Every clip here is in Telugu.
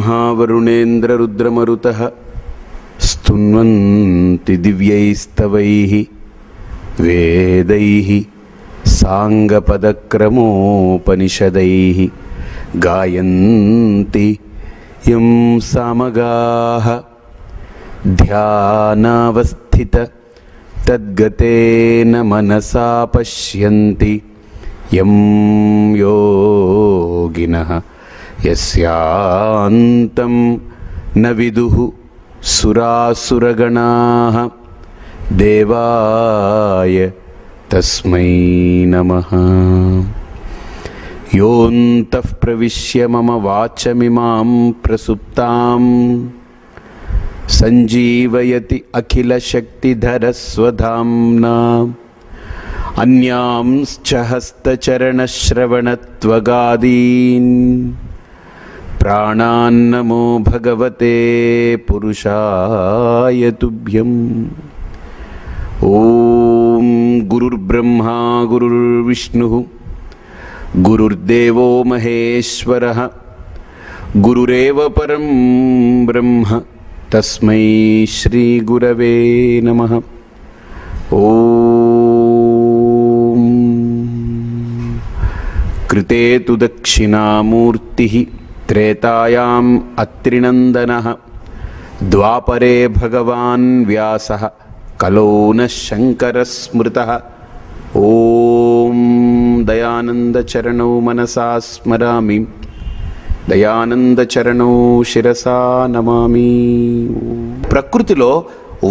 ब्रह्मा वरुणेन्द्ररुद्रमरुतः स्तुन्वन्ति दिव्यैस्तवैः वेदैः साङ्गपदक्रमोपनिषदैः गायन्ति यं सामगाः ध्यानावस्थित तद्गतेन मनसा पश्यन्ति यं योगिनः यस्यान्तं न विदुः सुरासुरगणाः देवाय तस्मै नमः। योऽन्तः प्रविश्य मम वाचमिमां प्रसुप्तां सञ्जीवयति अखिलशक्तिधरस्वधाम्ना अन्यांश्च हस्तचरणश्रवणत्वगादीन् प्राणान्नमो भगवते पुरुषाय तुभ्यम्। ओम गुरुर्ब्रह्मा गुरुर्विष्णुः गुरुर्देवो महेश्वरः गुरुरेव परं ब्रह्म तस्मै श्री गुरवे नमः। ओम कृते तु दक्षिणामूर्तिः त्रेतायाम् अत्रिनन्दनः द्वापरे भगवान् व्यासः कलो न शंकर स्मृतः। ओम दयानंद चरणौ मनसा स्मरामि दयानंद चरणौ शिरसा नमामि। ప్రకృతిలో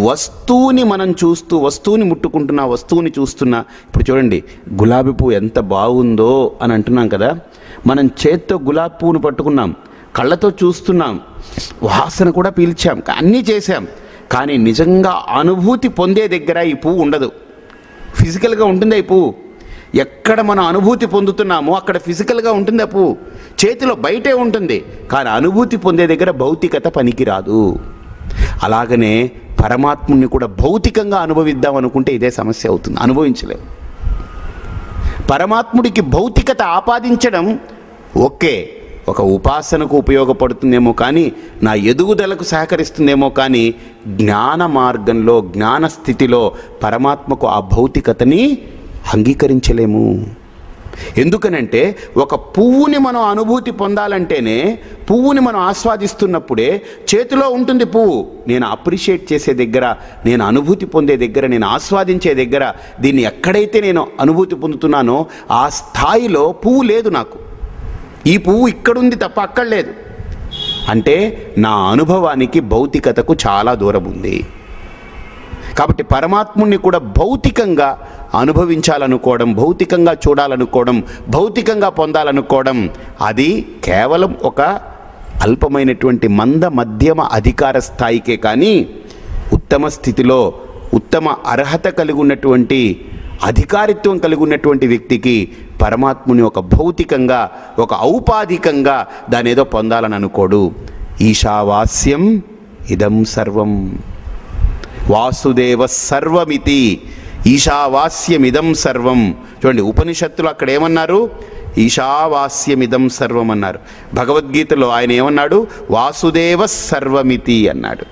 వస్తువుని మనం చూస్తూ వస్తువుని ముట్టుకుంటున్నా వస్తువుని చూస్తున్నా. ఇప్పుడు చూడండి గులాబీ పువ్వు ఎంత బాగుందో అని అంటున్నాం కదా. మనం చేత్తో గులాబీ పువ్వును పట్టుకున్నాం, కళ్ళతో చూస్తున్నాం, వాసన కూడా పీల్చాం, అన్నీ చేశాం. కానీ నిజంగా అనుభూతి పొందే దగ్గర ఈ పువ్వు ఉండదు. ఫిజికల్గా ఉంటుంది ఈ పువ్వు. ఎక్కడ మనం అనుభూతి పొందుతున్నామో అక్కడ ఫిజికల్గా ఉంటుంది ఆ పువ్వు. చేతిలో బయటే ఉంటుంది, కానీ అనుభూతి పొందే దగ్గర భౌతికత పనికిరాదు. అలాగనే పరమాత్ముని కూడా భౌతికంగా అనుభవిద్దాం అనుకుంటే ఇదే సమస్య అవుతుంది. అనుభవించలేం. పరమాత్ముడికి భౌతికత ఆపాదించడం ఓకే, ఒక ఉపాసనకు ఉపయోగపడుతుందేమో, కానీ నా ఎదుగుదలకు సహకరిస్తుందేమో, కానీ జ్ఞాన మార్గంలో జ్ఞాన స్థితిలో పరమాత్మకు ఆ భౌతికతని అంగీకరించలేము. ఎందుకనంటే ఒక పువ్వుని మనం అనుభూతి పొందాలంటేనే, పువ్వుని మనం ఆస్వాదిస్తున్నప్పుడే చేతిలో ఉంటుంది పువ్వు. నేను అప్రిషియేట్ చేసే దగ్గర, నేను అనుభూతి పొందే దగ్గర, నేను ఆస్వాదించే దగ్గర, దీన్ని ఎక్కడైతే నేను అనుభూతి పొందుతున్నానో ఆ స్థాయిలో పువ్వు లేదు నాకు. ఈ పువ్వు ఇక్కడుంది తప్ప అక్కడ లేదు. అంటే నా అనుభవానికి భౌతికతకు చాలా దూరం ఉంది. కాబట్టి పరమాత్ముని కూడా భౌతికంగా అనుభవించాలనుకోవడం, భౌతికంగా చూడాలనుకోవడం, భౌతికంగా పొందాలనుకోవడం, అది కేవలం ఒక అల్పమైనటువంటి మంద మధ్యమ అధికార స్థాయికే. కానీ ఉత్తమ స్థితిలో ఉత్తమ అర్హత కలిగి ఉన్నటువంటి, అధికారిత్వం కలిగి ఉన్నటువంటి వ్యక్తికి పరమాత్ముని ఒక భౌతికంగా, ఒక ఔపాధికంగా దాని ఏదో పొందాలని అనుకోడు. ఈశావాస్యం ఇదం సర్వం వాసుదేవ సర్వమితి. ఈశావాస్యమిదం సర్వం. చూడండి ఉపనిషత్తులు అక్కడ ఏమన్నారు? ఈశావాస్యమిదం సర్వం అన్నారు. భగవద్గీతలో ఆయన ఏమన్నాడు? వాసుదేవ సర్వమితి అన్నాడు.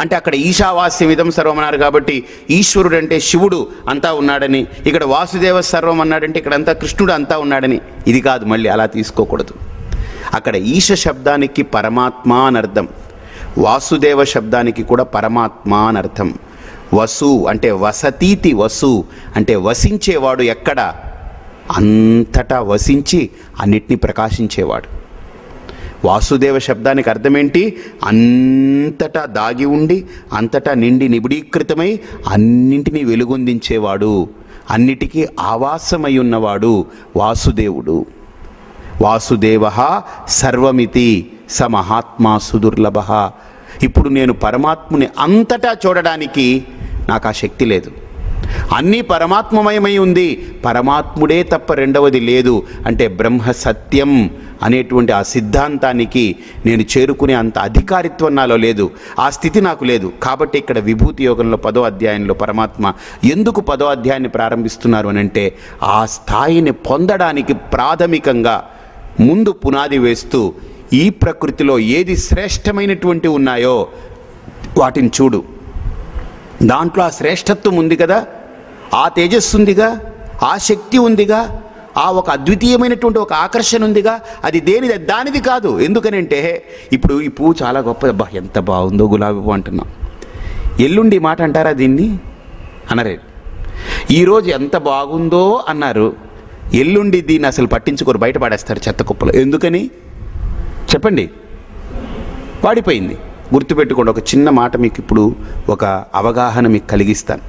అంటే అక్కడ ఈశావాస్యమిదం సర్వం అన్నారు కాబట్టి ఈశ్వరుడు అంటే శివుడు అంతా ఉన్నాడని, ఇక్కడ వాసుదేవ సర్వం అన్నాడంటే ఇక్కడ అంతా కృష్ణుడు అంతా ఉన్నాడని. ఇది కాదు, మళ్ళీ అలా తీసుకోకూడదు. అక్కడ ఈశ శబ్దానికి పరమాత్మ అని అర్థం, వాసుదేవ శబ్దానికి కూడా పరమాత్మ అని అర్థం. వసు అంటే వసతీతి, వసు అంటే వసించేవాడు. ఎక్కడ? అంతటా వసించి అన్నిటినీ ప్రకాశించేవాడు. వాసుదేవ శబ్దానికి అర్థం ఏంటి? అంతటా దాగి ఉండి, అంతటా నిండి నిబిడీకృతమై అన్నింటినీ వెలుగొందించేవాడు, అన్నిటికీ ఆవాసమై ఉన్నవాడు వాసుదేవుడు. వాసుదేవ సర్వమితి స మహాత్మా సుదుర్లభ. ఇప్పుడు నేను పరమాత్ముని అంతటా చూడడానికి నాకు ఆ శక్తి లేదు. అన్నీ పరమాత్మమయమై ఉంది, పరమాత్ముడే తప్ప రెండవది లేదు అంటే బ్రహ్మ సత్యం అనేటువంటి ఆ సిద్ధాంతానికి నేను చేరుకునే అంత అధికారిత్వం నాలో లేదు, ఆ స్థితి నాకు లేదు. కాబట్టి ఇక్కడ విభూతి యోగంలో 10వ అధ్యాయంలో పరమాత్మ ఎందుకు 10వ అధ్యాయాన్ని ప్రారంభిస్తున్నారు అని అంటే, ఆ స్థాయిని పొందడానికి ప్రాథమికంగా ముందు పునాది వేస్తూ ఈ ప్రకృతిలో ఏది శ్రేష్టమైనటువంటి ఉన్నాయో వాటిని చూడు. దాంట్లో ఆ శ్రేష్టత్వం ఉంది కదా, ఆ తేజస్సు ఉందిగా, ఆ శక్తి ఉందిగా, ఆ ఒక అద్వితీయమైనటువంటి ఒక ఆకర్షణ ఉందిగా. అది దానిది కాదు. ఎందుకనంటే ఇప్పుడు ఈ పువ్వు చాలా గొప్పది, అబ్బా ఎంత బాగుందో గులాబీ పువ్వు అంటున్నాం. ఎల్లుండి మాట అంటారా దీన్ని? అనరే. ఈరోజు ఎంత బాగుందో అన్నారు, ఎల్లుండి దీన్ని అసలు పట్టించుకోరు, బయట పడేస్తారు చెత్త కుప్పలో. ఎందుకని చెప్పండి? వాడిపోయింది. గుర్తుపెట్టుకోండి, ఒక చిన్న మాట మీకు ఇప్పుడు ఒక అవగాహన మీకు కలిగిస్తాను.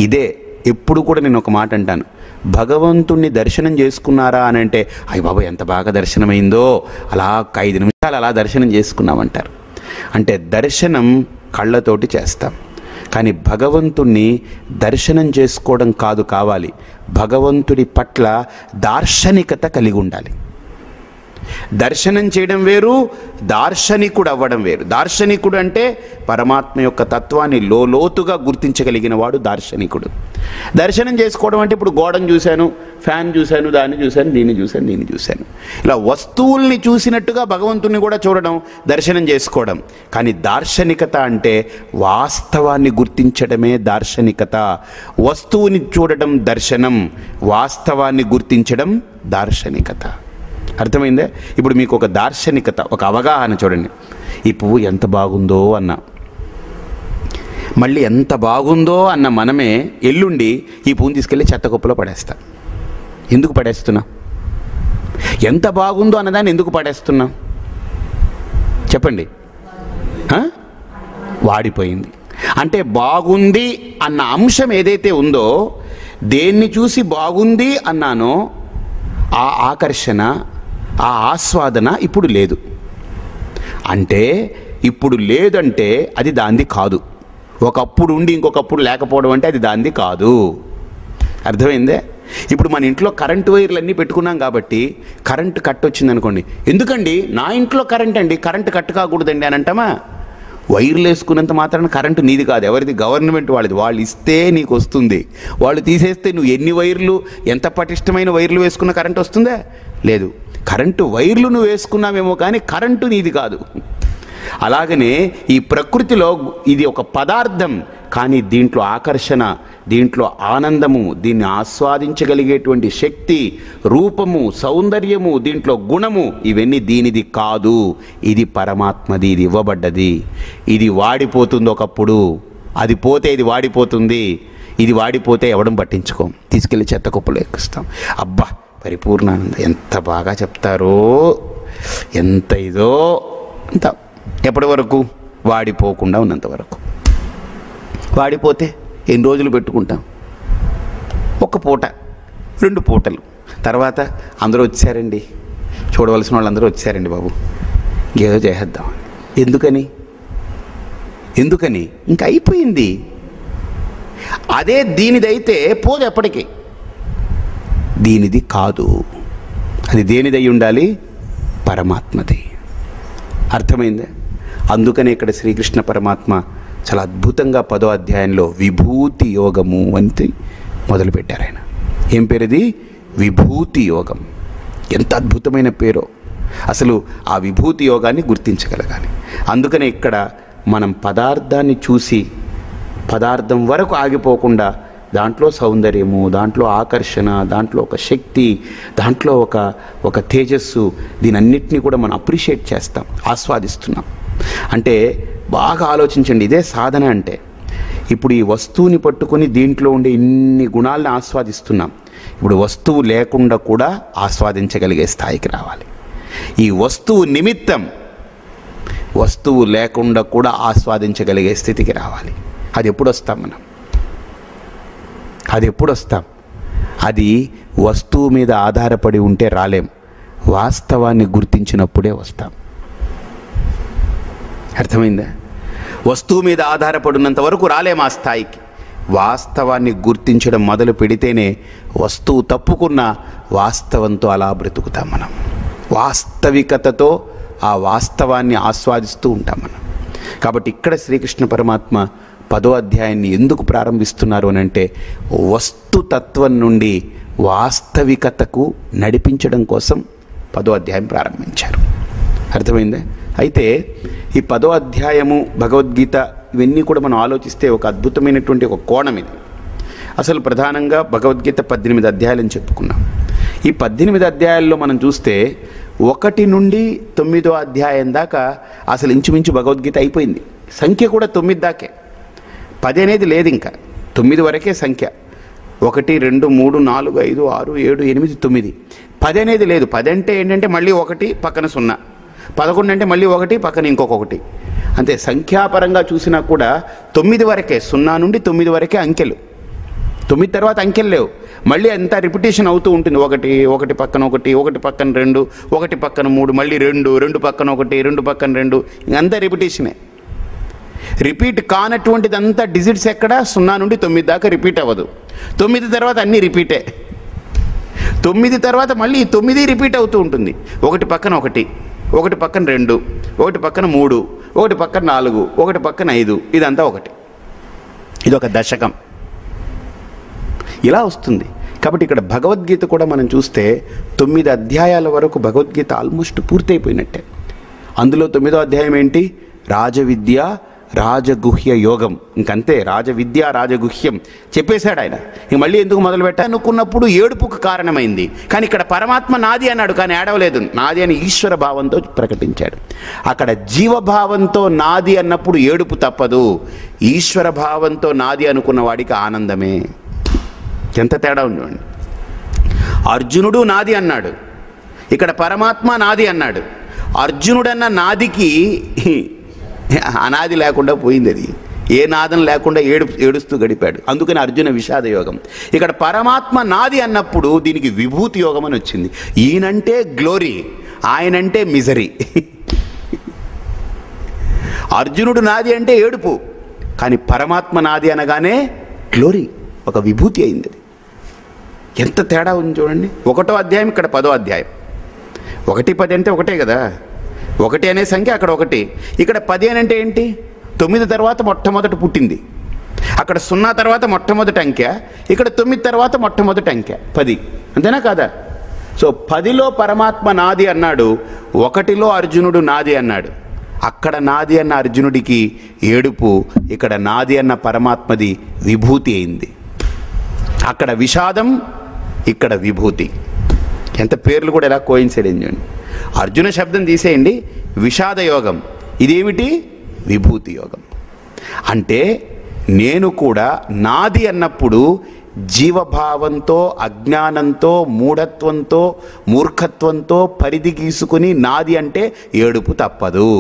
ఇదే ఎప్పుడు కూడా నేను ఒక మాట అంటాను, భగవంతుణ్ణి దర్శనం చేసుకున్నారా అని అంటే, అయ్య బాబా ఎంత బాగా దర్శనమైందో, అలా 5 నిమిషాలు అలా దర్శనం చేసుకున్నామంటారు. అంటే దర్శనం కళ్ళతోటి చేస్తాం, కానీ భగవంతుణ్ణి దర్శనం చేసుకోవడం కాదు కావాలి, భగవంతుడి పట్ల దార్శనికత కలిగి ఉండాలి. దర్శనం చేయడం వేరు, దార్శనికుడు అవ్వడం వేరు. దార్శనికుడు అంటే పరమాత్మ యొక్క తత్వాన్ని లోతుగా గుర్తించగలిగిన వాడు దార్శనికుడు. దర్శనం చేసుకోవడం అంటే ఇప్పుడు గోడను చూశాను, ఫ్యాన్ చూశాను, దాన్ని చూశాను, దీన్ని చూశాను, ఇలా వస్తువుల్ని చూసినట్టుగా భగవంతుని కూడా చూడడం దర్శనం చేసుకోవడం. కానీ దార్శనికత అంటే వాస్తవాన్ని గుర్తించడమే దార్శనికత. వస్తువుని చూడడం దర్శనం, వాస్తవాన్ని గుర్తించడం దార్శనికత. అర్థమైందే? ఇప్పుడు మీకు ఒక దార్శనికత, ఒక అవగాహన చూడండి. ఈ పువ్వు ఎంత బాగుందో అన్న, మళ్ళీ ఎంత బాగుందో అన్న మనమే ఎల్లుండి ఈ పువ్వుని తీసుకెళ్ళి చెత్త కుప్పలో పడేస్తాం. ఎందుకు పడేస్తున్నా? ఎంత బాగుందో అన్నదాన్ని ఎందుకు పడేస్తున్నా చెప్పండి? వాడిపోయింది. అంటే బాగుంది అన్న అంశం ఏదైతే ఉందో, దేన్ని చూసి బాగుంది అన్నానో ఆ ఆకర్షణ, ఆ ఆస్వాదన ఇప్పుడు లేదు. అంటే ఇప్పుడు లేదంటే అది దాంది కాదు. ఒకప్పుడు ఉండి ఇంకొకప్పుడు లేకపోవడం అంటే అది దాంది కాదు. అర్థమైందే? ఇప్పుడు మన ఇంట్లో కరెంటు వైర్లు అన్నీ పెట్టుకున్నాం కాబట్టి కరెంటు కట్ వచ్చింది అనుకోండి, ఎందుకండి నా ఇంట్లో కరెంట్ అండి, కరెంటు కట్ కాకూడదండి అని అంటామా? వైర్లు వేసుకున్నంత మాత్రాన కరెంటు నీది కాదు, ఎవరిది? గవర్నమెంట్ వాళ్ళది. వాళ్ళు ఇస్తే నీకు వస్తుంది, వాళ్ళు తీసేస్తే నువ్వు ఎన్ని వైర్లు, ఎంత పటిష్టమైన వైర్లు వేసుకున్న కరెంటు వస్తుందా? లేదు. కరెంటు వైర్లు నువ్వు వేసుకున్నామేమో కానీ కరెంటు నీది కాదు. అలాగనే ఈ ప్రకృతిలో ఇది ఒక పదార్థం, కానీ దీంట్లో ఆకర్షణ, దీంట్లో ఆనందము, దీన్ని ఆస్వాదించగలిగేటువంటి శక్తి, రూపము, సౌందర్యము, దీంట్లో గుణము, ఇవన్నీ దీనిది కాదు. ఇది పరమాత్మది, ఇది ఇవ్వబడ్డది. ఇది వాడిపోతుంది ఒకప్పుడు, అది పోతే ఇది వాడిపోతుంది. ఇది వాడిపోతే ఎవడం పట్టించుకోం, తీసుకెళ్ళి చెత్త కుప్పలో ఎక్కిస్తాం. అబ్బా పరిపూర్ణానంద ఎంత బాగా చెప్తారో, ఎంత ఇదో అంత. ఎప్పటి వరకు? వాడిపోకుండా ఉన్నంత వరకు. వాడిపోతే ఎన్ని రోజులు పెట్టుకుంటాం? ఒక పూట, 2 పూటలు. తర్వాత అందరూ వచ్చారండి, చూడవలసిన వాళ్ళందరూ వచ్చారండి బాబు, ఏదో చేసేద్దాం. ఎందుకని ఇంకా అయిపోయింది. అదే దీనిదైతే పోదు ఎప్పటికీ. దీనిది కాదు. అది దేనిదై ఉండాలి? పరమాత్మది. అర్థమైందే? అందుకనే ఇక్కడ శ్రీకృష్ణ పరమాత్మ చాలా అద్భుతంగా 10వ అధ్యాయంలో విభూతి యోగము అని మొదలుపెట్టారు ఆయన. ఏం పేరుది? విభూతి యోగం. ఎంత అద్భుతమైన పేరో. అసలు ఆ విభూతి యోగాన్ని గుర్తించగలగాలి. అందుకనే ఇక్కడ మనం పదార్థాన్ని చూసి పదార్థం వరకు ఆగిపోకుండా దాంట్లో సౌందర్యము, దాంట్లో ఆకర్షణ, దాంట్లో ఒక శక్తి, దాంట్లో ఒక తేజస్సు, దీనన్నిటినీ కూడా మనం అప్రిషియేట్ చేస్తాం, ఆస్వాదిస్తున్నాం. అంటే బాగా ఆలోచించండి, ఇదే సాధన అంటే. ఇప్పుడు ఈ వస్తువుని పట్టుకొని దీంట్లో ఉండే ఇన్ని గుణాలను ఆస్వాదిస్తున్నాం. ఇప్పుడు వస్తువు లేకుండా కూడా ఆస్వాదించగలిగే స్థాయికి రావాలి. ఈ వస్తువు నిమిత్తం వస్తువు లేకుండా కూడా ఆస్వాదించగలిగే స్థితికి రావాలి. అది ఎప్పుడు వస్తాం మనం? అది వస్తువు మీద ఆధారపడి ఉంటే రాలేం. వాస్తవాన్ని గుర్తించినప్పుడే వస్తాం. అర్థమైందా? వస్తువు మీద ఆధారపడినంత వరకు రాలేం ఆ స్థాయికి. వాస్తవాన్ని గుర్తించడం మొదలు పెడితేనే వస్తువు తప్పుకున్న వాస్తవంతో అలా బ్రతుకుతాం మనం. వాస్తవికతతో ఆ వాస్తవాన్ని ఆస్వాదిస్తూ ఉంటాం మనం. కాబట్టి ఇక్కడ శ్రీకృష్ణ పరమాత్మ 10వ అధ్యాయాన్ని ఎందుకు ప్రారంభిస్తున్నారు అని అంటే, వస్తుతత్వం నుండి వాస్తవికతకు నడిపించడం కోసం 10వ అధ్యాయం ప్రారంభించారు. అర్థమైందే? అయితే ఈ 10వ అధ్యాయము భగవద్గీత ఇవన్నీ కూడా మనం ఆలోచిస్తే ఒక అద్భుతమైనటువంటి ఒక కోణం ఇది. అసలు ప్రధానంగా భగవద్గీత 18 అధ్యాయాలని చెప్పుకున్నాం. ఈ 18 అధ్యాయాల్లో మనం చూస్తే 1 నుండి 9వ అధ్యాయం దాకా అసలు ఇంచుమించు భగవద్గీత అయిపోయింది. సంఖ్య కూడా 9 దాకే, 10 అనేది లేదు, ఇంకా 9 వరకే సంఖ్య. 1, 2, 3, 4, 5, 6, 7, 8, 9, 10 అనేది లేదు. 10 అంటే ఏంటంటే మళ్ళీ 1 పక్కన 0, 11 అంటే మళ్ళీ 1 పక్కన ఇంకొకటి. అంతే. సంఖ్యాపరంగా చూసినా కూడా 9 వరకే, 0 నుండి 9 వరకే అంకెలు. 9 తర్వాత అంకెలు లేవు. మళ్ళీ అంతా రిపిటేషన్ అవుతూ ఉంటుంది. 1 పక్కన 1, 1 పక్కన 2, 1 పక్కన 3, మళ్ళీ 2, 2 పక్కన 1, 2 పక్కన 2, ఇంకంతా రిపిటేషనే. రిపీట్ కానటువంటిదంతా డిజిట్స్ ఎక్కడ 0 నుండి 9 దాకా రిపీట్ అవ్వదు. 9 తర్వాత అన్నీ రిపీటే. 9 తర్వాత మళ్ళీ 9 రిపీట్ అవుతూ ఉంటుంది. 1 పక్కన 1, 1 పక్కన 2, 1 పక్కన 3, 1 పక్కన 4, 1 పక్కన 5, ఇదంతా 1. ఇది ఒక దశకం ఇలా వస్తుంది. కాబట్టి ఇక్కడ భగవద్గీత కూడా మనం చూస్తే 9 అధ్యాయాల వరకు భగవద్గీత ఆల్మోస్ట్ పూర్తయిపోయినట్టే. అందులో 9వ అధ్యాయం ఏంటి? రాజవిద్య రాజగుహ్య యోగం. ఇంకంతే, రాజవిద్య రాజగుహ్యం చెప్పేశాడు ఆయన. ఇంక మళ్ళీ ఎందుకు మొదలు అనుకున్నప్పుడు ఏడుపుకు కారణమైంది. కానీ ఇక్కడ పరమాత్మ నాది అన్నాడు, కానీ ఏడవలేదు. నాది అని ఈశ్వర భావంతో ప్రకటించాడు. అక్కడ జీవభావంతో నాది అన్నప్పుడు ఏడుపు తప్పదు. ఈశ్వర భావంతో నాది అనుకున్న వాడికి ఆనందమే. ఎంత తేడా ఉందండి. అర్జునుడు నాది అన్నాడు, ఇక్కడ పరమాత్మ నాది అన్నాడు. అర్జునుడన్న నాదికి అనాది లేకుండా పోయింది. అది ఏ నాదం లేకుండా ఏడుస్తూ గడిపాడు. అందుకని అర్జున విషాద యోగం. ఇక్కడ పరమాత్మ నాది అన్నప్పుడు దీనికి విభూతి యోగం అని వచ్చింది. ఈయనంటే గ్లోరీ, ఆయనంటే మిజరీ. అర్జునుడు నాది అంటే ఏడుపు, కానీ పరమాత్మ నాది అనగానే గ్లోరీ, ఒక విభూతి అయింది. ఎంత తేడా ఉంది చూడండి. 1వ అధ్యాయం, ఇక్కడ 10వ అధ్యాయం. 1, 10 అంటే ఒకటే కదా. 1 అనే సంఖ్య అక్కడ 1, ఇక్కడ 10 అని అంటే ఏంటి? 9 తర్వాత మొట్టమొదట పుట్టింది. అక్కడ 0 తర్వాత మొట్టమొదటి అంకె, ఇక్కడ 9 తర్వాత మొట్టమొదటి అంకె 10. అంతేనా కాదా? సో 10లో పరమాత్మ నాది అన్నాడు, 1లో అర్జునుడు నాది అన్నాడు. అక్కడ నాది అన్న అర్జునుడికి ఏడుపు, ఇక్కడ నాది అన్న పరమాత్మది విభూతి అయింది. అక్కడ విషాదం, ఇక్కడ విభూతి. ఎంత పేర్లు కూడా ఎలా కోయిన్సైడ్ అయింది. అర్జున శబ్దం తీసేయండి, విషాద యోగం. ఇదేమిటి? విభూతి యోగం. అంటే నేను కూడా నాది అన్నప్పుడు జీవభావంతో, అజ్ఞానంతో, మూఢత్వంతో, మూర్ఖత్వంతో పరిధి గీసుకుని నాది అంటే ఏడుపు తప్పదు.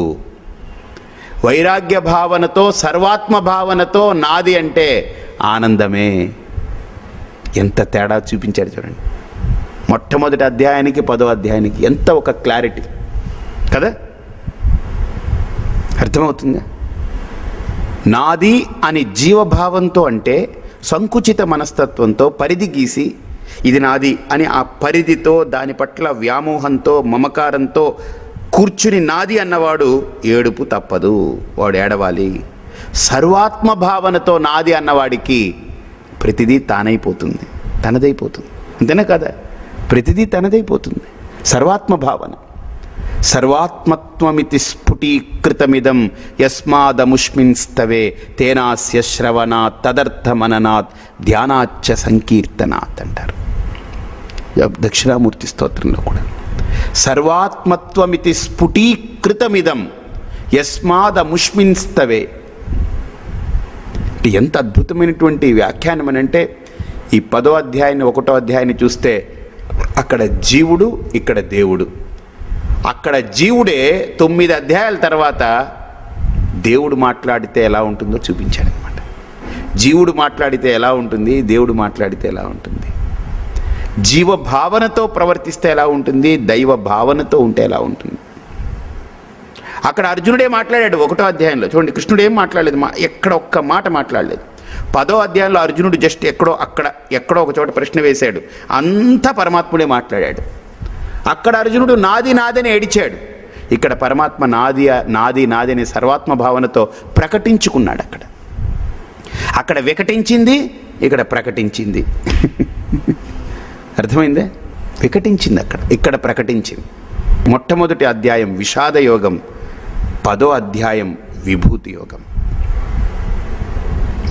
వైరాగ్య భావనతో, సర్వాత్మ భావనతో నాది అంటే ఆనందమే. ఎంత తేడా చూపించాడు చూడండి. మొట్టమొదటి అధ్యాయానికి 10వ అధ్యాయానికి ఎంత ఒక క్లారిటీ కదా. అర్థమవుతుందా? నాది అని జీవభావంతో అంటే సంకుచిత మనస్తత్వంతో పరిధి గీసి ఇది నాది అని ఆ పరిధితో, దాని పట్ల వ్యామోహంతో, మమకారంతో కూర్చుని నాది అన్నవాడు ఏడుపు తప్పదు, వాడు ఏడవాలి. సర్వాత్మ భావనతో నాది అన్నవాడికి ప్రతిదీ తానైపోతుంది, తనదైపోతుంది. అంతేనా కదా? ప్రతిదీ తనదైపోతుంది. సర్వాత్మ భావన. సర్వాత్మత్వమితి స్ఫుటీకృతమిదం యస్మాదముష్మిన్స్తవే తేనాస్య శ్రవణాత్ తదర్థమననాత్ ధ్యానాచ్చ సంకీర్తనాత్ అంటారు దక్షిణామూర్తి స్తోత్రంలో కూడా. సర్వాత్మత్వమితి స్ఫుటీకృతమిదం యస్మాదముష్మిన్స్తవే. ఎంత అద్భుతమైనటువంటి వ్యాఖ్యానం అని అంటే, ఈ 10వ అధ్యాయాన్ని 1వ అధ్యాయాన్ని చూస్తే అక్కడ జీవుడు, ఇక్కడ దేవుడు. అక్కడ జీవుడే 9 అధ్యాయాల తర్వాత దేవుడు మాట్లాడితే ఎలా ఉంటుందో చూపించాడు అనమాట. జీవుడు మాట్లాడితే ఎలా ఉంటుంది, దేవుడు మాట్లాడితే ఎలా ఉంటుంది, జీవ భావనతో ప్రవర్తిస్తే ఎలా ఉంటుంది, దైవ భావనతో ఉంటే ఎలా ఉంటుంది. అక్కడ అర్జునుడే మాట్లాడాడు 1వ అధ్యాయంలో. చూడండి, కృష్ణుడు ఏం మాట్లాడలేదు, ఎక్కడ ఒక్క మాట మాట్లాడలేదు. 10వ అధ్యాయంలో అర్జునుడు జస్ట్ ఎక్కడో ఒక చోట ప్రశ్న వేశాడు, అంతా పరమాత్ముడే మాట్లాడాడు. అక్కడ అర్జునుడు నాది నాదని ఏడిచాడు. ఇక్కడ పరమాత్మ నాది నాది నాది అనే సర్వాత్మ భావనతో ప్రకటించుకున్నాడు. అక్కడ వికటించింది, ఇక్కడ ప్రకటించింది. అర్థమైందే? వికటించింది ఇక్కడ ప్రకటించింది. మొట్టమొదటి అధ్యాయం విషాద యోగం, 10వ అధ్యాయం విభూతి యోగం.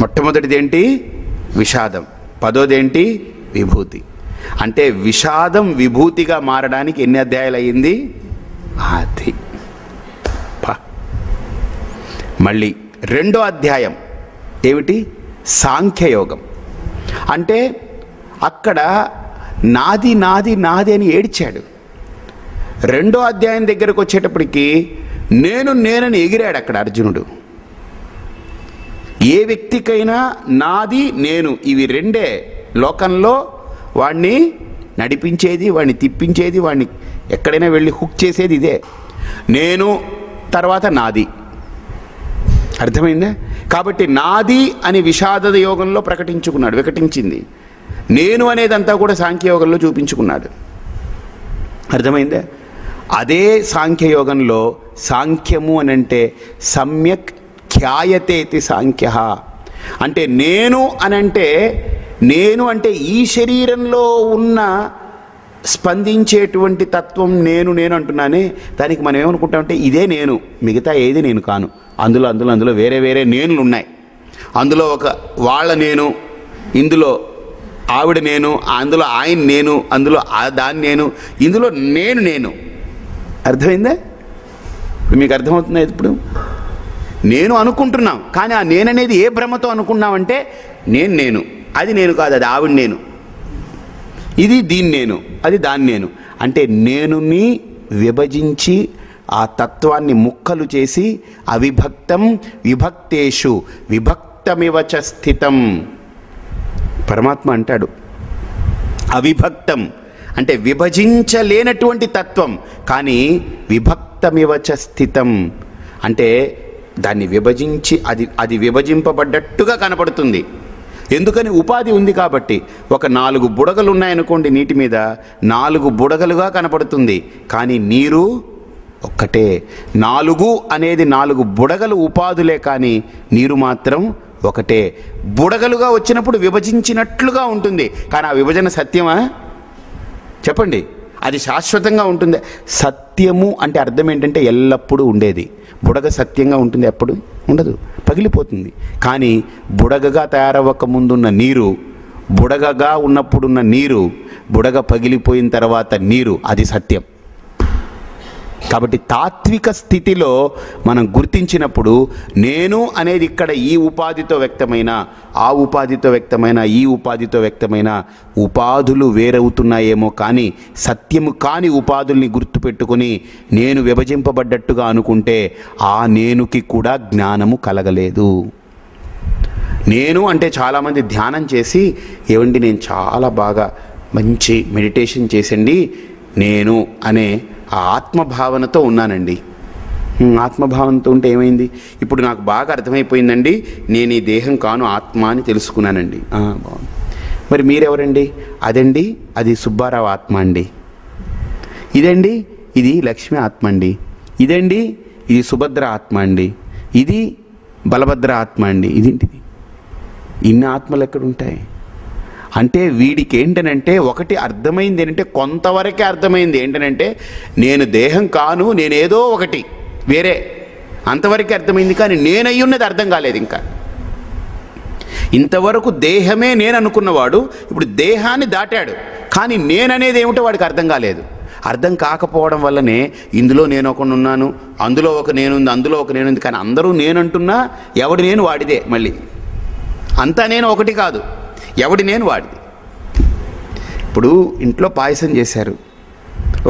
మొట్టమొదటిదేంటి? విషాదం. 10వదేంటి? విభూతి. అంటే విషాదం విభూతిగా మారడానికి ఎన్ని అధ్యాయాలు అయ్యింది? అది. మళ్ళీ 2వ అధ్యాయం ఏమిటి? సాంఖ్యయోగం. అంటే అక్కడ నాది నాది నాది అని ఏడ్చాడు. 2వ అధ్యాయం దగ్గరకు వచ్చేటప్పటికి నేనని ఎగిరాడు అక్కడ అర్జునుడు. ఏ వ్యక్తికైనా నాది నేను ఇవి రెండే లోకంలో వాడిని నడిపించేది, వాడిని తిప్పించేది, వాడిని ఎక్కడైనా వెళ్ళి హుక్ చేసేది ఇదే. నేను తర్వాత నాది. అర్థమైందా? కాబట్టి నాది అని విషాద యోగంలో వికటించింది. నేను అనేదంతా కూడా సాంఖ్యయోగంలో చూపించుకున్నాడు. అర్థమైందా? అదే సాంఖ్యయోగంలో సాంఖ్యము అని అంటే సమ్యక్ ఖ్యాయతేతి సాంఖ్య. అంటే నేను అంటే ఈ శరీరంలో ఉన్న స్పందించేటువంటి తత్వం నేను అంటున్నానే, దానికి మనం ఏమనుకుంటామంటే ఇదే నేను, మిగతా ఏది నేను కాను. అందులో వేరే వేరే నేనులు ఉన్నాయి. అందులో ఒక వాళ్ళ నేను, ఇందులో ఆవిడ నేను, అందులో ఆయన నేను, అందులో దాని నేను, ఇందులో నేను. అర్థమైందా? మీకు అర్థమవుతుందా? ఇప్పుడు నేను అనుకుంటున్నాం, కానీ ఆ నేననేది ఏ భ్రమతో అనుకున్నామంటే నేను అది నేను కాదు, అది ఆవిడ నేను, ఇది దీని నేను, అది దాని నేను. అంటే నేనుని విభజించి ఆ తత్వాన్ని ముక్కలు చేసి అవిభక్తం విభక్తేషు విభక్తమివచ స్థితం. పరమాత్మ అంటాడు అవిభక్తం అంటే విభజించలేనటువంటి తత్వం, కానీ విభక్తమివచ స్థితం అంటే దాన్ని విభజించి అది విభజింపబడ్డట్టుగా కనపడుతుంది. ఎందుకని? ఉపాధి ఉంది కాబట్టి. ఒక 4 బుడగలు ఉన్నాయనుకోండి, నీటి మీద 4 బుడగలుగా కనపడుతుంది, కానీ నీరు ఒక్కటే. 4 అనేది 4 బుడగలు ఉపాధులే, కానీ నీరు మాత్రం ఒకటే. బుడగలుగా వచ్చినప్పుడు విభజించినట్లుగా ఉంటుంది, కానీ ఆ విభజన సత్యమా? చెప్పండి. అది శాశ్వతంగా ఉంటుంది. సత్యము అంటే అర్థం ఏంటంటే ఎల్లప్పుడూ ఉండేది. బుడగ సత్యంగా ఉంటుంది? ఎప్పుడు ఉండదు, పగిలిపోతుంది. కానీ బుడగగా తయారవ్వక ముందున్న నీరు, బుడగగా ఉన్నప్పుడున్న నీరు, బుడగ పగిలిపోయిన తర్వాత నీరు, అది సత్యం. కాబట్టి తాత్విక స్థితిలో మనం గుర్తించినప్పుడు నేను అనేది ఇక్కడ ఈ ఉపాధితో వ్యక్తమైన, ఆ ఉపాధితో వ్యక్తమైన, ఈ ఉపాధితో వ్యక్తమైన ఉపాధులు వేరవుతున్నాయేమో, కానీ సత్యము కాని ఉపాధుల్ని గుర్తుపెట్టుకొని నేను విభజింపబడ్డట్టుగా అనుకుంటే ఆ నేనుకి కూడా జ్ఞానము కలగలేదు. నేను అంటే చాలామంది ధ్యానం చేసి, ఏవండి నేను చాలా బాగా మంచి మెడిటేషన్ చేసండి, నేను అనే ఆ ఆత్మభావనతో ఉన్నానండి. ఆత్మభావనతో ఉంటే ఏమైంది? ఇప్పుడు నాకు బాగా అర్థమైపోయిందండి, నేను ఈ దేహం కాను, ఆత్మ అని తెలుసుకున్నానండి. బాగుంది. మరి మీరెవరండి? అదండి, అది సుబ్బారావు ఆత్మ అండి. ఇదండి, ఇది లక్ష్మి ఆత్మ అండి. ఇదండి, ఇది సుభద్ర ఆత్మ అండి. ఇది బలభద్ర ఆత్మ అండి. ఇదేంటిది? ఇన్ని ఆత్మలు ఎక్కడుంటాయి? అంటే వీడికి ఏంటనంటే ఒకటి అర్థమైంది ఏంటంటే, కొంతవరకే అర్థమైంది ఏంటనంటే నేను దేహం కాను, నేనేదో ఒకటి వేరే, అంతవరకే అర్థమైంది. కానీ నేనయ్యున్నది అర్థం కాలేదు ఇంకా. ఇంతవరకు దేహమే నేను అనుకున్నవాడు ఇప్పుడు దేహాన్ని దాటాడు, కానీ నేననేది ఏమిటో వాడికి అర్థం కాలేదు. అర్థం కాకపోవడం వల్లనే ఇందులో నేను ఒకడు ఉన్నాను, అందులో ఒక నేనుంది, అందులో ఒక నేనుంది, కానీ అందరూ నేనంటున్నా ఎవడి నేను వాడిదే. మళ్ళీ అంతా నేను ఒకటి కాదు, ఎవడి నేను వాడిది. ఇప్పుడు ఇంట్లో పాయసం చేశారు,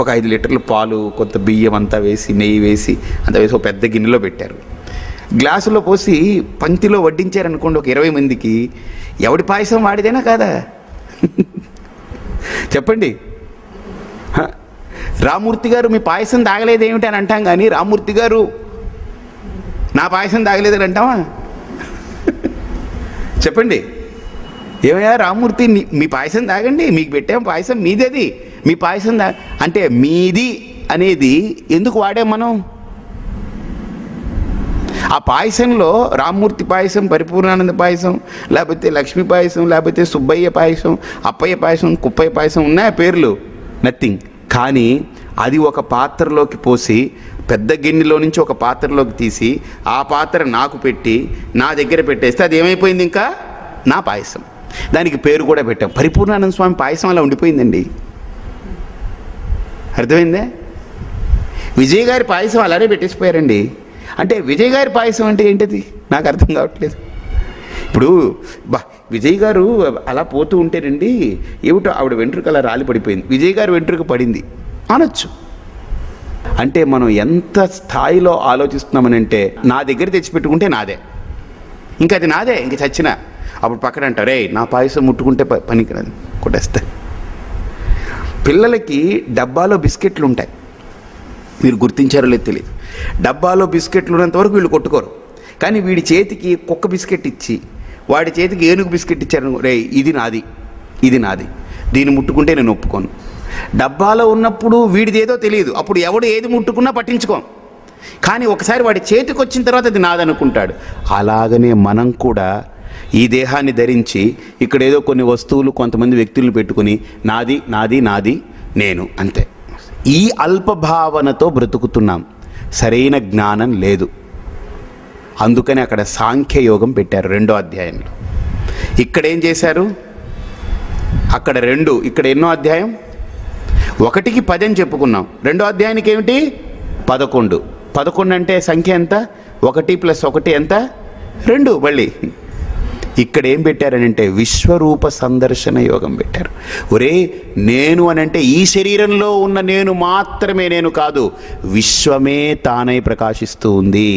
ఒక 5 లీటర్ల పాలు, కొంత బియ్యం అంతా వేసి, నెయ్యి వేసి అంతా వేసి ఒక పెద్ద గిన్నెలో పెట్టారు. గ్లాసులో పోసి పంక్తిలో వడ్డించారనుకోండి ఒక 20 మందికి, ఎవడి పాయసం వాడిదేనా కాదా? చెప్పండి. రామూర్తి గారు మీ పాయసం తాగలేదేమిటి అని అంటాం, కానీ రామూర్తి గారు నా పాయసం తాగలేదని అంటావా? చెప్పండి. ఏమయ్యా రామూర్తి, మీ పాయసం తాగండి, మీకు పెట్టాం పాయసం, మీదేది, మీ పాయసం అంటే మీది అనేది ఎందుకు వాడాం మనం? ఆ పాయసంలో రామూర్తి పాయసం, పరిపూర్ణానంద పాయసం, లేకపోతే లక్ష్మీ పాయసం, లేకపోతే సుబ్బయ్య పాయసం, అప్పయ్య పాయసం, కుప్పయ్య పాయసం ఉన్నాయా పేర్లు? నథింగ్. కానీ అది ఒక పాత్రలోకి పోసి పెద్ద గిన్నెలో నుంచి ఒక పాత్రలోకి తీసి ఆ పాత్ర నాకు పెట్టి నా దగ్గర పెట్టేస్తే అది ఏమైపోయింది? ఇంకా నా పాయసం. దానికి పేరు కూడా పెట్టాం, పరిపూర్ణానంద స్వామి పాయసం. అలా ఉండిపోయిందండి. అర్థమైందే? విజయ్ గారి పాయసం అలానే పెట్టేసిపోయారండి. అంటే విజయ్ గారి పాయసం అంటే ఏంటిది? నాకు అర్థం కావట్లేదు. ఇప్పుడు విజయ్ గారు అలా పోతూ ఉంటేనండి, ఏమిటో ఆవిడ వెంట్రుక అలా రాలి పడిపోయింది, విజయ్ గారు వెంట్రుక పడింది అనొచ్చు. అంటే మనం ఎంత స్థాయిలో ఆలోచిస్తున్నామనంటే, నా దగ్గర తెచ్చిపెట్టుకుంటే నాదే, ఇంకా అది నాదే, ఇంక చచ్చినా. అప్పుడు పక్కన అంటారు, రే నా పాయసం ముట్టుకుంటే పనికిరాదు, కొట్టేస్తా. పిల్లలకి డబ్బాలో బిస్కెట్లు ఉంటాయి, మీరు గుర్తించారో లేదు తెలియదు. డబ్బాలో బిస్కెట్లు ఉన్నంత వరకు వీళ్ళు కొట్టుకోరు. కానీ వీడి చేతికి కుక్క బిస్కెట్ ఇచ్చి వాడి చేతికి ఏనుగు బిస్కెట్ ఇచ్చారు, రే ఇది నాది, ఇది నాది, దీన్ని ముట్టుకుంటే నేను ఒప్పుకోను. డబ్బాలో ఉన్నప్పుడు వీడిది ఏదో తెలియదు, అప్పుడు ఎవడు ఏది ముట్టుకున్నా పట్టించుకోం. కానీ ఒకసారి వాడి చేతికి వచ్చిన తర్వాత అది నాదనుకుంటాడు. అలాగనే మనం కూడా ఈ దేహాన్ని ధరించి ఇక్కడ ఏదో కొన్ని వస్తువులు, కొంతమంది వ్యక్తులను పెట్టుకుని నాది నాది నాది నేను అంతే. ఈ అల్పభావనతో బ్రతుకుతున్నాం. సరైన జ్ఞానం లేదు. అందుకని అక్కడ సాంఖ్యయోగం పెట్టారు 2వ అధ్యాయంలో. ఇక్కడ ఏం చేశారు? అక్కడ 2, ఇక్కడ ఎన్నో అధ్యాయం? 1కి 10 అని చెప్పుకున్నాం. 2వ అధ్యాయానికి ఏమిటి? 11. 11 అంటే సంఖ్య ఎంత? 1 + 1 ఎంత? 2. మళ్ళీ ఇక్కడ ఏం పెట్టారనంటే విశ్వరూప సందర్శన యోగం పెట్టారు. ఒరే నేను అనంటే ఈ శరీరంలో ఉన్న నేను మాత్రమే నేను కాదు, విశ్వమే తానై ప్రకాశిస్తూ ఉంది.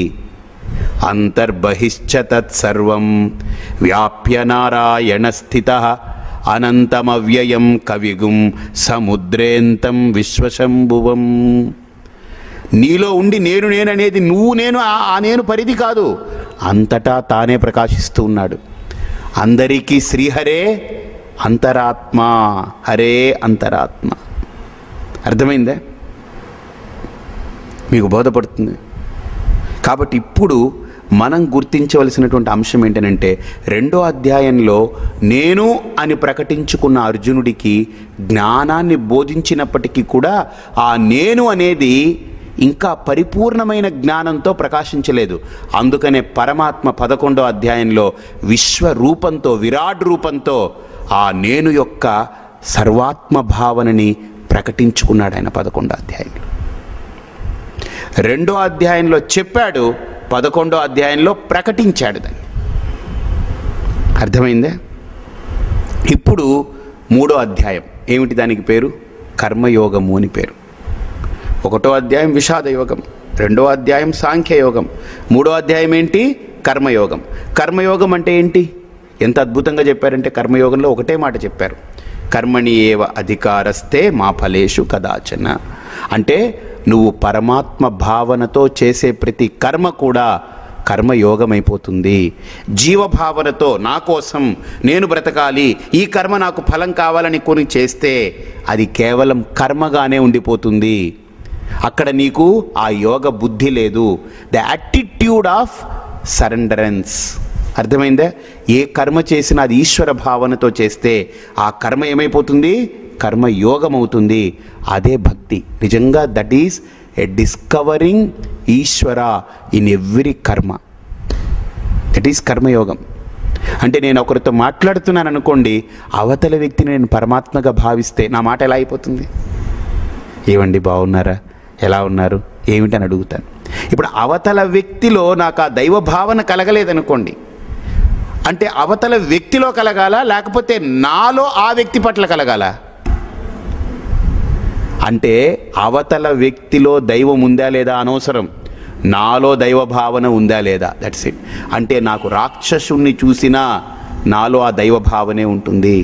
అంతర్బహిశ్చ తత్సర్వం వ్యాప్య నారాయణ స్థితః అనంతమవ్యయం కవిగుం సముద్రేంతం విశ్వశంభువం. నీలో ఉండి నేను నేననేది నువ్వు నేను ఆ నేను పరిధి కాదు, అంతటా తానే ప్రకాశిస్తూ ఉన్నాడు. అందరికీ శ్రీహరే అంతరాత్మ, హరే అంతరాత్మ. అర్థమైందా? మీకు బోధపడుతుంది. కాబట్టి ఇప్పుడు మనం గుర్తించవలసినటువంటి అంశం ఏంటంటే, 2వ అధ్యాయంలో నేను అని ప్రకటించుకున్న అర్జునుడికి జ్ఞానాన్ని బోధించినప్పటికీ కూడా ఆ నేను అనేది ఇంకా పరిపూర్ణమైన జ్ఞానంతో ప్రకాశించలేదు. అందుకనే పరమాత్మ 11వ అధ్యాయంలో విశ్వరూపంతో, విరాట్ రూపంతో ఆ నేను యొక్క సర్వాత్మ భావనని ప్రకటించుకున్నాడు ఆయన 11వ అధ్యాయంలో. 2వ అధ్యాయంలో చెప్పాడు, 11వ అధ్యాయంలో ప్రకటించాడు దాన్ని. అర్థమైందే? ఇప్పుడు 3వ అధ్యాయం ఏమిటి? దానికి పేరు కర్మయోగము అని పేరు. 1వ అధ్యాయం విషాదయోగం, 2వ అధ్యాయం సాంఖ్యయోగం, 3వ అధ్యాయం ఏంటి? కర్మయోగం. కర్మయోగం అంటే ఏంటి? ఎంత అద్భుతంగా చెప్పారంటే కర్మయోగంలో ఒకటే మాట చెప్పారు, కర్మణి ఏవ అధికారస్తే మా ఫలేషు కదాచన. అంటే నువ్వు పరమాత్మ భావనతో చేసే ప్రతి కర్మ కూడా కర్మయోగమైపోతుంది. జీవభావనతో నా కోసం నేను బ్రతకాలి, ఈ కర్మ నాకు ఫలం కావాలని కొని చేస్తే అది కేవలం కర్మగానే ఉండిపోతుంది. అక్కడ నీకు ఆ యోగ బుద్ధి లేదు. The attitude of సరెండరెన్స్. అర్థమైందా? ఏ కర్మ చేసినా అది ఈశ్వర భావనతో చేస్తే ఆ కర్మ ఏమైపోతుంది? కర్మయోగం అవుతుంది. అదే భక్తి నిజంగా. That is a discovering Ishwara in every karma. That is కర్మయోగం. అంటే నేను ఒకరితో మాట్లాడుతున్నాను అనుకోండి, అవతల వ్యక్తిని నేను పరమాత్మగా భావిస్తే నా మాట ఎలా అయిపోతుంది? ఏమండి బాగున్నారా, ఎలా ఉన్నారు, ఏమిటని అడుగుతాను. ఇప్పుడు అవతల వ్యక్తిలో నాకు ఆ దైవ భావన కలగలేదనుకోండి, అంటే అవతల వ్యక్తిలో కలగాల, లేకపోతే నాలో ఆ వ్యక్తి పట్ల కలగాల? అంటే అవతల వ్యక్తిలో దైవం ఉందా లేదా అనవసరం, నాలో దైవ భావన ఉందా లేదా, దట్స్ ఇట్. అంటే నాకు రాక్షసుణ్ణి చూసినా నాలో ఆ దైవ భావనే ఉంటుంది.